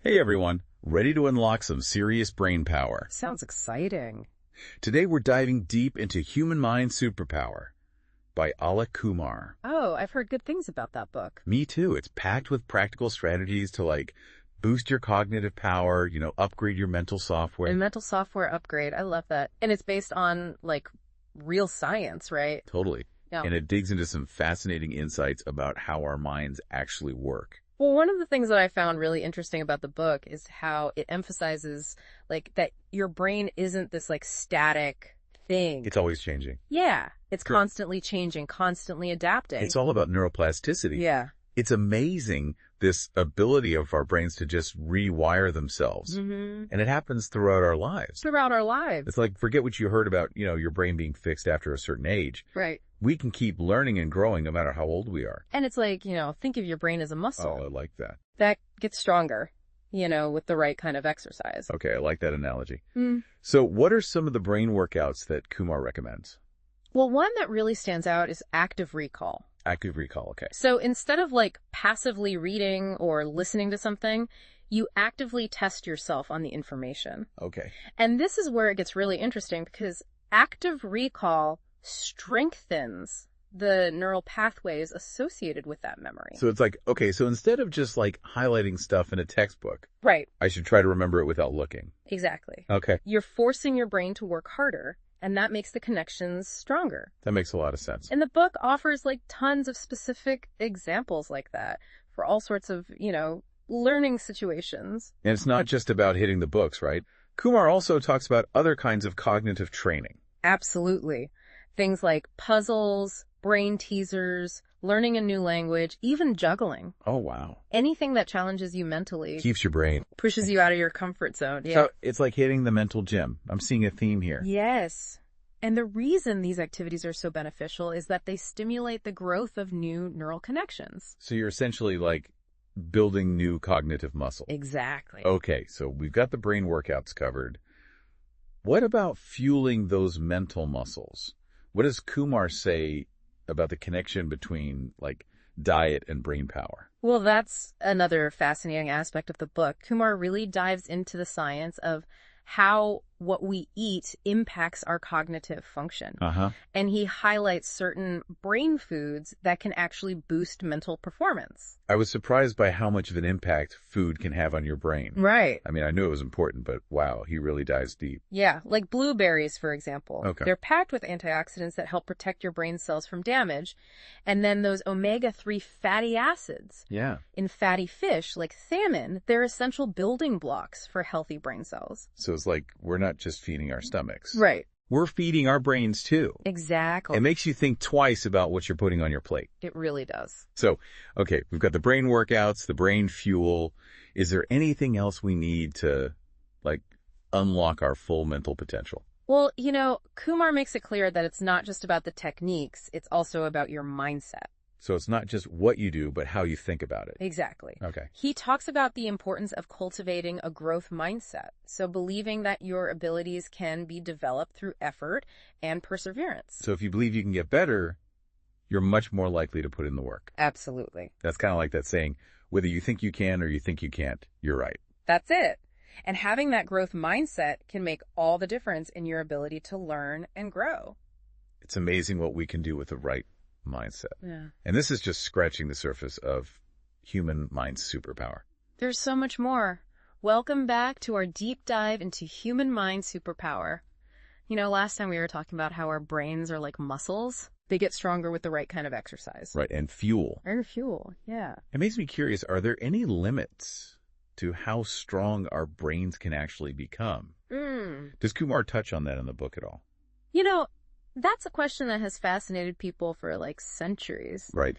Hey everyone, ready to unlock some serious brain power. Sounds exciting. Today we're diving deep into Human Mind Superpower by Alok Kumar. Oh, I've heard good things about that book. Me too. It's packed with practical strategies to boost your cognitive power, upgrade your mental software. A mental software upgrade. I love that. And it's based on real science, right? Totally. Yeah. And it digs into some fascinating insights about how our minds actually work. Well, one of the things that I found really interesting about the book is how it emphasizes that your brain isn't this static thing. It's always changing. Yeah. It's Sure. Constantly changing, constantly adapting. It's all about neuroplasticity. Yeah. It's amazing, this ability of our brains to just rewire themselves. Mm-hmm. And it happens throughout our lives. Throughout our lives. It's like, forget what you heard about, your brain being fixed after a certain age. Right. We can keep learning and growing no matter how old we are. And it's think of your brain as a muscle. Oh, I like that. That gets stronger, with the right kind of exercise. Okay, I like that analogy. Mm. So what are some of the brain workouts that Kumar recommends? Well, one that really stands out is active recall. Active recall, okay. So instead of passively reading or listening to something, you actively test yourself on the information. Okay. And this is where it gets really interesting because active recall strengthens the neural pathways associated with that memory. So it's so instead of just highlighting stuff in a textbook, Right. I should try to remember it without looking. Exactly. Okay. You're forcing your brain to work harder, and that makes the connections stronger. That makes a lot of sense. And the book offers tons of specific examples like that for all sorts of, learning situations. And it's not just about hitting the books, right? Kumar also talks about other kinds of cognitive training. Absolutely. Things like puzzles, brain teasers, learning a new language, even juggling. Oh, wow. Anything that challenges you mentally. Keeps your brain. Pushes you out of your comfort zone. Yeah. So it's like hitting the mental gym. I'm seeing a theme here. Yes. And the reason these activities are so beneficial is that they stimulate the growth of new neural connections. So you're essentially building new cognitive muscle. Exactly. Okay, so we've got the brain workouts covered. What about fueling those mental muscles? What does Kumar say about the connection between diet and brain power? Well, that's another fascinating aspect of the book. Kumar really dives into the science of how what we eat impacts our cognitive function. Uh-huh. And he highlights certain brain foods that can actually boost mental performance. I was surprised by how much of an impact food can have on your brain. Right. I mean, I knew it was important, but wow, he really dives deep. Yeah, like blueberries, for example. Okay. They're packed with antioxidants that help protect your brain cells from damage. And then those omega-3 fatty acids. Yeah. In fatty fish, like salmon, they're essential building blocks for healthy brain cells. So it's we're not just feeding our stomachs. Right. We're feeding our brains too. Exactly. It makes you think twice about what you're putting on your plate. It really does. So, okay, we've got the brain workouts, the brain fuel. Is there anything else we need to, unlock our full mental potential? Well, Kumar makes it clear that it's not just about the techniques, it's also about your mindset. So it's not just what you do, but how you think about it. Exactly. Okay. He talks about the importance of cultivating a growth mindset. So believing that your abilities can be developed through effort and perseverance. So if you believe you can get better, you're much more likely to put in the work. Absolutely. That's kind of like that saying, whether you think you can or you think you can't, you're right. That's it. And having that growth mindset can make all the difference in your ability to learn and grow. It's amazing what we can do with the right mindset. Yeah. And this is just scratching the surface of Human Mind Superpower. There's so much more. Welcome back to our deep dive into Human Mind Superpower. Last time we were talking about how our brains are like muscles. They get stronger with the right kind of exercise. Right, and fuel. And fuel, yeah. It makes me curious, are there any limits to how strong our brains can actually become? Does Kumar touch on that in the book at all? That's a question that has fascinated people for centuries. Right.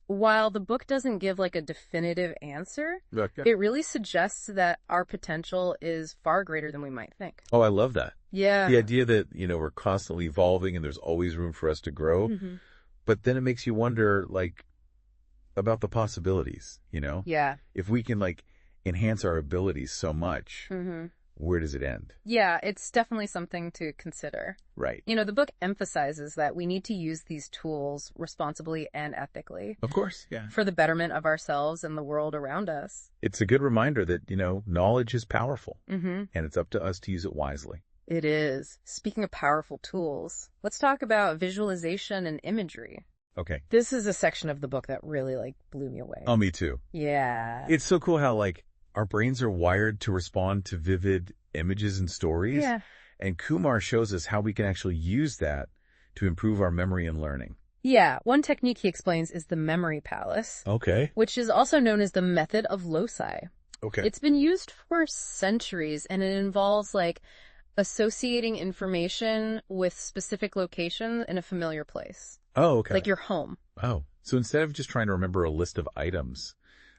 While the book doesn't give a definitive answer, Okay. it really suggests that our potential is far greater than we might think. Oh, I love that. Yeah. The idea that, we're constantly evolving and there's always room for us to grow. Mm-hmm. But then it makes you wonder, about the possibilities, Yeah. If we can, enhance our abilities so much, Mm-hmm. where does it end? Yeah, it's definitely something to consider. Right. The book emphasizes that we need to use these tools responsibly and ethically Of course, yeah. for the betterment of ourselves and the world around us. It's a good reminder that, knowledge is powerful, Mm-hmm. and it's up to us to use it wisely. It is. Speaking of powerful tools, let's talk about visualization and imagery. Okay. This is a section of the book that really, blew me away. Oh, me too. Yeah. It's so cool how, our brains are wired to respond to vivid images and stories. Yeah. And Kumar shows us how we can actually use that to improve our memory and learning. Yeah, one technique he explains is the memory palace, Okay. which is also known as the method of loci. Okay. It's been used for centuries, and it involves, associating information with specific locations in a familiar place. Oh, okay. Like your home. Oh, so instead of just trying to remember a list of items,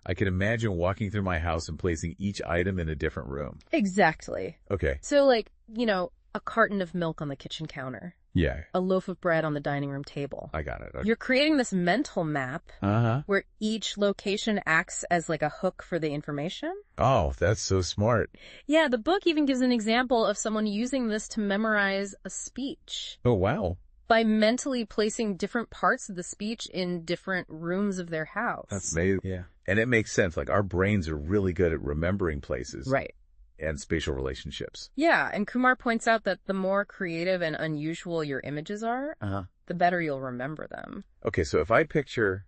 I can imagine walking through my house and placing each item in a different room. Exactly. Okay. So, a carton of milk on the kitchen counter, Yeah, a loaf of bread on the dining room table. I got it. Okay. You're creating this mental map Uh-huh. where each location acts as a hook for the information. Oh, that's so smart. Yeah, the book even gives an example of someone using this to memorize a speech Oh, wow. by mentally placing different parts of the speech in different rooms of their house. That's amazing. Yeah. And it makes sense. Our brains are really good at remembering places. Right. And spatial relationships. Yeah, and Kumar points out that the more creative and unusual your images are, Uh-huh. the better you'll remember them. Okay, so if I picture,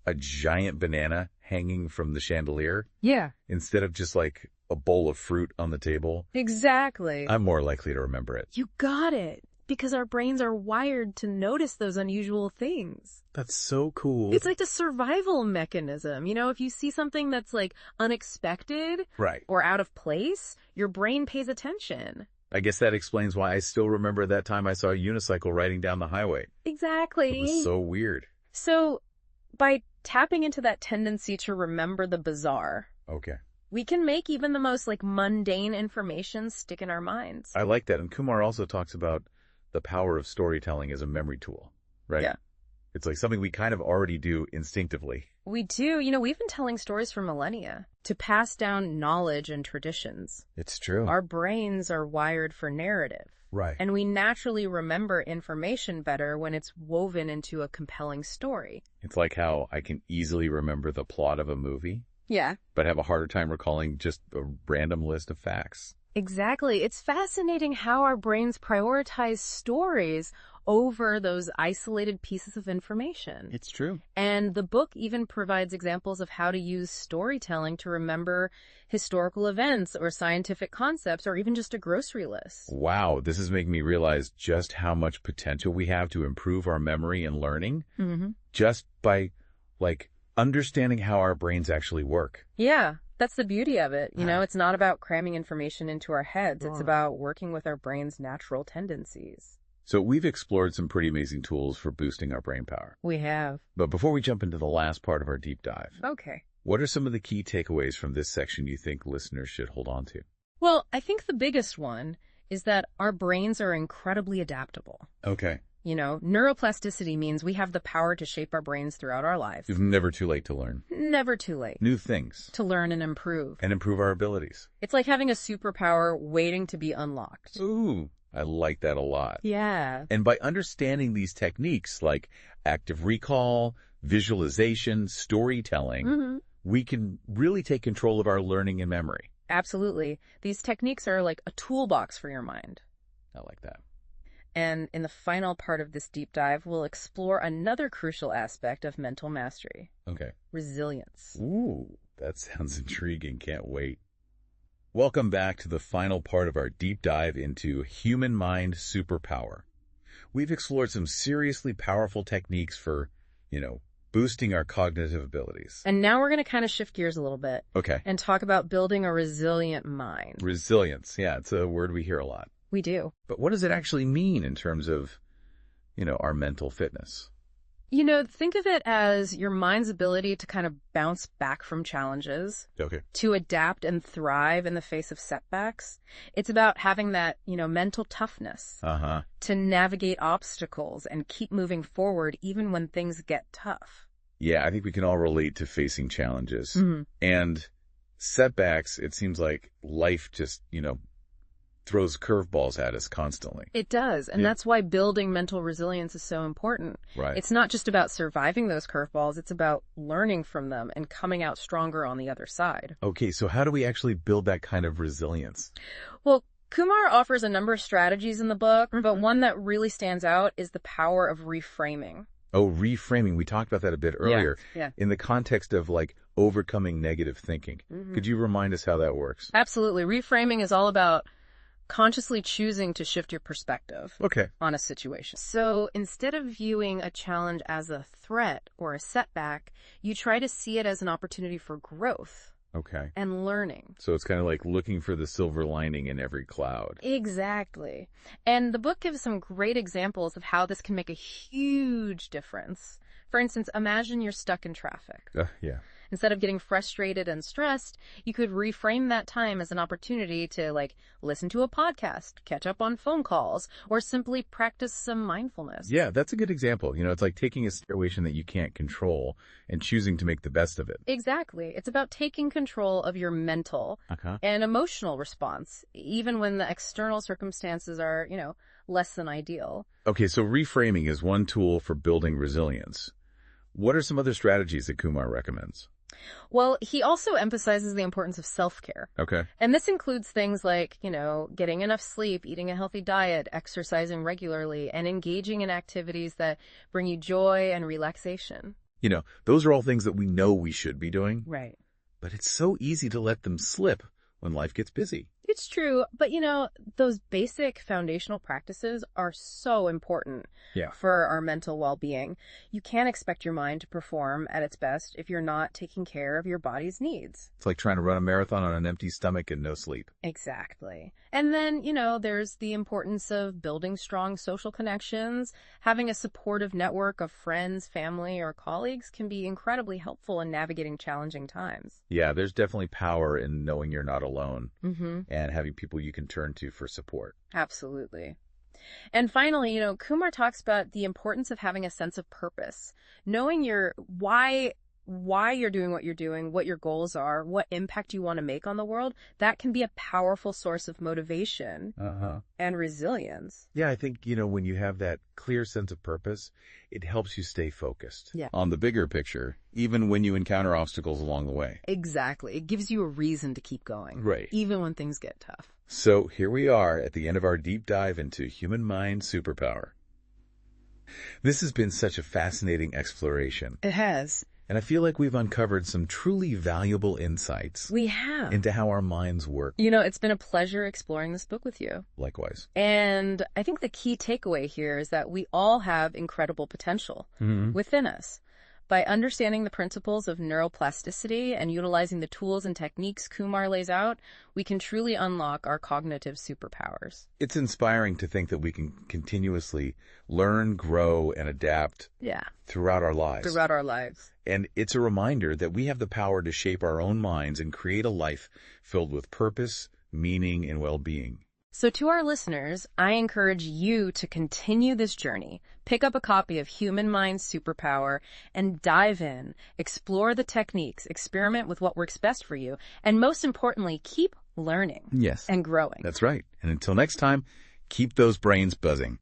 a giant banana hanging from the chandelier, Yeah. instead of just, a bowl of fruit on the table, Exactly. I'm more likely to remember it. You got it. Because our brains are wired to notice those unusual things. That's so cool. It's like the survival mechanism. If you see something that's unexpected Right. or out of place, your brain pays attention. I guess that explains why I still remember that time I saw a unicycle riding down the highway. Exactly. It was so weird. So by tapping into that tendency to remember the bizarre, Okay. we can make even the most mundane information stick in our minds. I like that. And Kumar also talks about the power of storytelling as a memory tool, right? Yeah. It's something we kind of already do instinctively. We do. We've been telling stories for millennia to pass down knowledge and traditions. It's true. Our brains are wired for narrative. Right. And we naturally remember information better when it's woven into a compelling story. It's like how I can easily remember the plot of a movie, Yeah. but have a harder time recalling just a random list of facts. Exactly. It's fascinating how our brains prioritize stories over those isolated pieces of information. It's true. And the book even provides examples of how to use storytelling to remember historical events or scientific concepts or even just a grocery list. Wow, this is making me realize just how much potential we have to improve our memory and learning just by, understanding how our brains actually work. Yeah. That's the beauty of it. It's not about cramming information into our heads. It's about working with our brain's natural tendencies. So we've explored some pretty amazing tools for boosting our brain power. We have. But before we jump into the last part of our deep dive, Okay. what are some of the key takeaways from this section you think listeners should hold on to? Well, I think the biggest one is that our brains are incredibly adaptable. Okay. Neuroplasticity means we have the power to shape our brains throughout our lives. It's never too late to learn. Never too late. New things. To learn and improve. And improve our abilities. It's like having a superpower waiting to be unlocked. Ooh, I like that a lot. Yeah. And by understanding these techniques like active recall, visualization, storytelling, we can really take control of our learning and memory. Absolutely. These techniques are like a toolbox for your mind. I like that. And in the final part of this deep dive, we'll explore another crucial aspect of mental mastery. Okay. Resilience. Ooh, that sounds intriguing. Can't wait. Welcome back to the final part of our deep dive into Human Mind Superpower. We've explored some seriously powerful techniques for, boosting our cognitive abilities. And now we're going to kind of shift gears a little bit. Okay. And talk about building a resilient mind. Resilience. Yeah, it's a word we hear a lot. We do. But what does it actually mean in terms of, our mental fitness? Think of it as your mind's ability to kind of bounce back from challenges. Okay. To adapt and thrive in the face of setbacks. It's about having that, mental toughness. Uh-huh. To navigate obstacles and keep moving forward even when things get tough. Yeah, I think we can all relate to facing challenges. And setbacks, it seems like life just, throws curveballs at us constantly. It does, and that's why building mental resilience is so important. Right. It's not just about surviving those curveballs, it's about learning from them and coming out stronger on the other side. Okay, so how do we actually build that kind of resilience? Well, Kumar offers a number of strategies in the book, but one that really stands out is the power of reframing. Oh, reframing. We talked about that a bit earlier. Yeah. In the context of overcoming negative thinking. Could you remind us how that works? Absolutely. Reframing is all about consciously choosing to shift your perspective on a situation. So instead of viewing a challenge as a threat or a setback, you try to see it as an opportunity for growth. Okay. And learning. So it's kind of like looking for the silver lining in every cloud. Exactly. And the book gives some great examples of how this can make a huge difference. For instance, imagine you're stuck in traffic. Yeah. Instead of getting frustrated and stressed, you could reframe that time as an opportunity to listen to a podcast, catch up on phone calls, or simply practice some mindfulness. Yeah, that's a good example. It's like taking a situation that you can't control and choosing to make the best of it. Exactly. It's about taking control of your mental and emotional response, even when the external circumstances are, less than ideal. Okay, so reframing is one tool for building resilience. What are some other strategies that Kumar recommends? Well, he also emphasizes the importance of self-care. Okay. And this includes things like, getting enough sleep, eating a healthy diet, exercising regularly, and engaging in activities that bring you joy and relaxation. Those are all things that we know we should be doing. Right. But it's so easy to let them slip when life gets busy. It's true, but those basic foundational practices are so important for our mental well-being. You can't expect your mind to perform at its best if you're not taking care of your body's needs. It's like trying to run a marathon on an empty stomach and no sleep. Exactly. And then, there's the importance of building strong social connections. Having a supportive network of friends, family, or colleagues can be incredibly helpful in navigating challenging times. Yeah, there's definitely power in knowing you're not alone and having people you can turn to for support. Absolutely. And finally, Kumar talks about the importance of having a sense of purpose, knowing why you're doing, what your goals are, what impact you want to make on the world. That can be a powerful source of motivation and resilience. Yeah, I think, when you have that clear sense of purpose, it helps you stay focused on the bigger picture, even when you encounter obstacles along the way. Exactly. It gives you a reason to keep going. Right. Even when things get tough. So here we are at the end of our deep dive into Human Mind Superpower. This has been such a fascinating exploration. It has. And I feel like we've uncovered some truly valuable insights. We have. Into how our minds work. It's been a pleasure exploring this book with you. Likewise. And I think the key takeaway here is that we all have incredible potential within us. By understanding the principles of neuroplasticity and utilizing the tools and techniques Kumar lays out, we can truly unlock our cognitive superpowers. It's inspiring to think that we can continuously learn, grow, and adapt throughout our lives. And it's a reminder that we have the power to shape our own minds and create a life filled with purpose, meaning, and well-being. So to our listeners, I encourage you to continue this journey. Pick up a copy of Human Mind Superpower and dive in, explore the techniques, experiment with what works best for you, and most importantly, keep learning and growing. That's right. And until next time, keep those brains buzzing.